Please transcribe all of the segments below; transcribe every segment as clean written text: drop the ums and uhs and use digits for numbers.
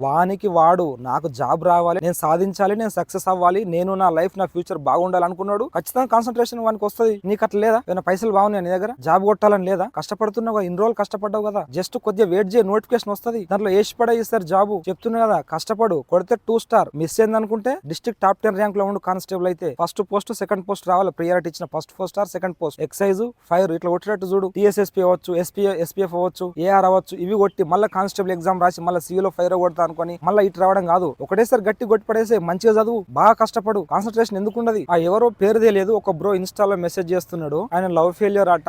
వానికి వాడు నాకు జాబ్ రావాలి, నేను సాధించాలి, నేను సక్సెస్ అవ్వాలి, నేను నా లైఫ్ నా ఫ్యూచర్ బాగుండాలి అనుకున్నాడు ఖచ్చితంగా కాన్సన్ట్రేషన్ వానికి వస్తుంది. నీకు అట్లా లేదా? ఏమైనా పైసలు బాగున్నాయి నీ దగ్గర, జాబ్ కొట్టాలని లేదా? కష్టపడుతున్నావు, ఇన్ని రోజులు కష్టపడ్డావు కదా, జస్ట్ కొద్దిగా వెయిట్ చేయి, నోటిఫికేషన్ వస్తుంది, దాంట్లో వేసి పడే ఇస్తారు జాబ్. చెప్తున్నా కదా, కష్టపడు, కొడితే 2 స్టార్. మిస్ అయింది అనుకుంటే డిస్ట్రిక్ట్ టాప్ 10 ర్యాంక్ లో ఉండు కానిస్టేబుల్ అయితే. ఫస్ట్ పోస్ట్ సెకండ్ పోస్ట్ రావాలి, ప్రియారిటీ ఇచ్చిన first 4 star second post. Excise fire ఇట్లా కొట్టేటట్టు చూడు. టీఎస్ఎస్పీ అవ్వచ్చు, ఎస్పీఎఫ్ అవ్వచ్చు, ఏఆర్ అవ్వచ్చు, ఇవి కొట్టి మళ్ళీ కానిస్టేబుల్ ఎగ్జామ్ రాసి మళ్ళీ సివిలో ఫైర్ కొడతా అనుకుని మళ్ళీ ఇటు రావడం కాదు. ఒకటేసారి గట్టి కొట్టి పడేసి మంచిగా చదువు, బాగా కష్టపడు. కాన్సన్ట్రేషన్ ఎందుకు ఉండదు? ఆ ఎవరో పేరు తెలియదు, ఒక బ్రో ఇన్స్టాలో మెసేజ్ చేస్తున్నాడు, ఆయన లవ్ ఫెయిల్యూర్ అట,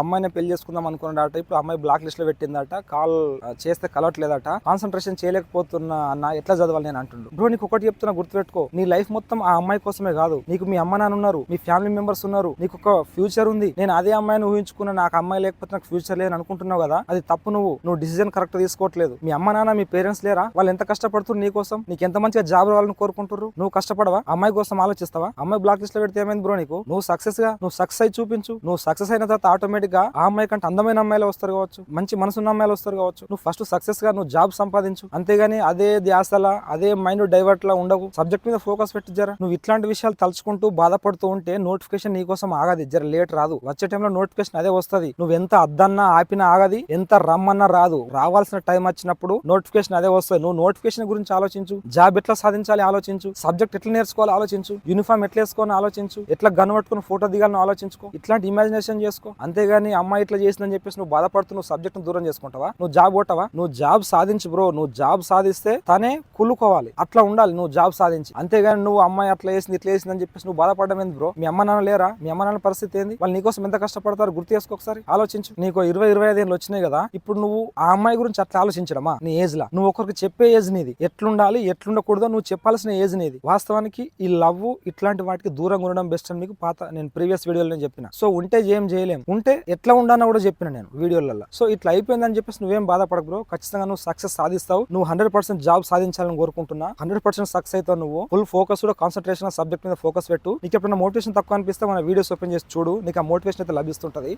అమ్మాయిని పెళ్లి చేసుకుందాం అనుకున్నాడట, ఇప్పుడు అమ్మాయి బ్లాక్ లిస్ట్ లో పెట్టిందట, కాల్ చేస్తే కలవట్లేదట, కాన్సన్ట్రేషన్ చేయలేకపోతున్నా అన్న, ఎట్లా చదవాలి నేను అంటుండు. బ్రో నీకు ఒకటి చెప్తున్నా, గుర్తుపెట్టుకో, నీ లైఫ్ మొత్తం ఆ అమ్మాయి కోసమే కాదు, నీకు మీ అమ్మ నాన్న ఉన్నారు, మీ ఫ్యామిలీ మెంబర్స్ ఉన్నారు, నీకు ఒక ఫ్యూచర్ ఉంది. నేను అదే అమ్మాయిని ఊహించుకున్నా, నాకు అమ్మాయి లేకపోతే నాకు ఫ్యూచర్ లేదని అనుకుంటున్నావు కదా, అది తప్పు. నువ్వు డిసిజన్ కరెక్ట్ తీసుకోవట్లేదు. మీ అమ్మ నాన్న మీ పేరెంట్స్ లేరా? వాళ్ళు ఎంత కష్టపడుతున్నారు నీ కోసం, నీకు ఎంత మంచిగా జాబ్ రావాలని కోరుకుంటారు. నువ్వు కష్టపడవా? అమ్మాయి కోసం ఆలోచిస్తావా? అమ్మాయి బ్లాక్ లిస్ట్ లో పెడితే ఏమైంది బ్రో నీకు? నువ్వు సక్సెస్ అయి చూపించు. నువ్వు సక్సెస్ అయిన తర్వాత ఆటోమేటిక్ గా ఆ అమ్మాయి కంటే అందమైన అమ్మాయిలు వస్తారు కావచ్చు, మంచి మనసున్న అమ్మాయిలు వస్తారు కావచ్చు. నువ్వు ఫస్ట్ సక్సెస్ గా నువ్వు జాబ్ సంపాదించు, అంతేగాని అదే ధ్యాసలా అదే మైండ్ డైవర్ట్ లా ఉండవు. సబ్జెక్ట్ మీద ఫోకస్ పెట్టి జర. నువ్వు ఇట్లాంటి విషయాలు తలుచుకుంటూ బాధపడుతూ ఉంటే నోటిఫికేషన్ నీ కోసం ఆగది, జర లేట్ రాదు. వచ్చే టైంలో నోటిఫికేషన్ అదే వస్తుంది. నువ్వు ఎంత అద్దన్నా ఆపినా ఆగది, ఎంత రమ్మన్నా రాదు. రావాల్సిన టైం వచ్చినప్పుడు నోటిఫికేషన్ అదే వస్తుంది. నువ్వు నోటిఫికేషన్ గురించి ఆలోచించు, జాబ్ ఎట్లా సాధించాలి ఆలోచించు, సబ్జెక్ట్ ఎట్లా నేర్చుకోవాలి ఆలోచించు, యూనిఫామ్ ఎట్లా వేసుకోవాలని ఆలోచించు, ఎట్లా గన్ పట్టుకుని ఫోటో దిగాలని ఆలోచించుకో. ఇట్లాంటి ఇమాజినేషన్ చేసుకో, అంతేగాని అమ్మాయి ఇట్లా చేసిందని చెప్పేసి నువ్వు బాధపడుతూ నువ్వు సబ్జెక్ట్ దూరం చేసుకుంటావా? నువ్వు జాబ్ కొట్టవా? నువ్వు జాబ్ సాధించు బ్రో. నువ్వు జాబ్ సాధిస్తే తనే కులుకోవాలి, అట్లా ఉండాలి నువ్వు జాబ్ సాధించి. అంతేగాని నువ్వు అమ్మాయి అట్లా వేసింది ఇట్లా వేసింది అని చెప్పేసి నువ్వు బాధపడడం ఏంది బ్రో? మీ అమ్మ నాన్న లేరా? మీ అమ్మ నాన్న పరిస్థితి ఏంది? వాళ్ళు నీకోసం ఎంత కష్టపడతారు గుర్తు చేసుకో ఒకసారి, ఆలోచించు. నీకు 20-25 ఏళ్ళు వచ్చినాయి కదా, ఇప్పుడు నువ్వు ఆ అమ్మాయి గురించి అట్లా ఆలోచించడమా? నీ ఏజ్ లా నువ్వు ఒకరికి చెప్పే ఏజ్ నీది, ఎట్లుండాలి ఎట్లుండకూడదో నువ్వు చెప్పాల్సిన ఏజ్ నీది. వాస్తవానికి ఈ లవ్ ఇట్లాంటి వాటికి దూరంగా ఉండడం బెస్ట్ అని మీకు నేను ప్రీవియస్ వీడియోలో చెప్పిన. సో ఉంటే ఏం చేయలేం, ఉంటే ఎట్లా ఉండాలని కూడా చెప్పిన నేను వీడియోలలో. సో ఇట్లా అయిపోయిందని చెప్పేసి నువ్వేం బాధపడకు బ్రో, ఖచ్చితంగా నువ్వు సక్సెస్ సాధిస్తావు. నువ్వు 100% జాబ్ సాధించాలని కోరుకుంటున్నా, 100% సక్సెస్ అవుతావు. నువ్వు ఫుల్ ఫోకస్ కూడా కాన్సన్ట్రేషన్ సబ్జెక్ట్ మీద ఫోకస్ పెట్టు. నీకు ఎప్పుడైనా మోటివేషన్ తక్కువ అనిపిస్తే మన వీడియోస్ ఓపెన్ చేసి చూడు, నీకు ఆ మోటివేషన్ అయితే లభిస్తుంటది.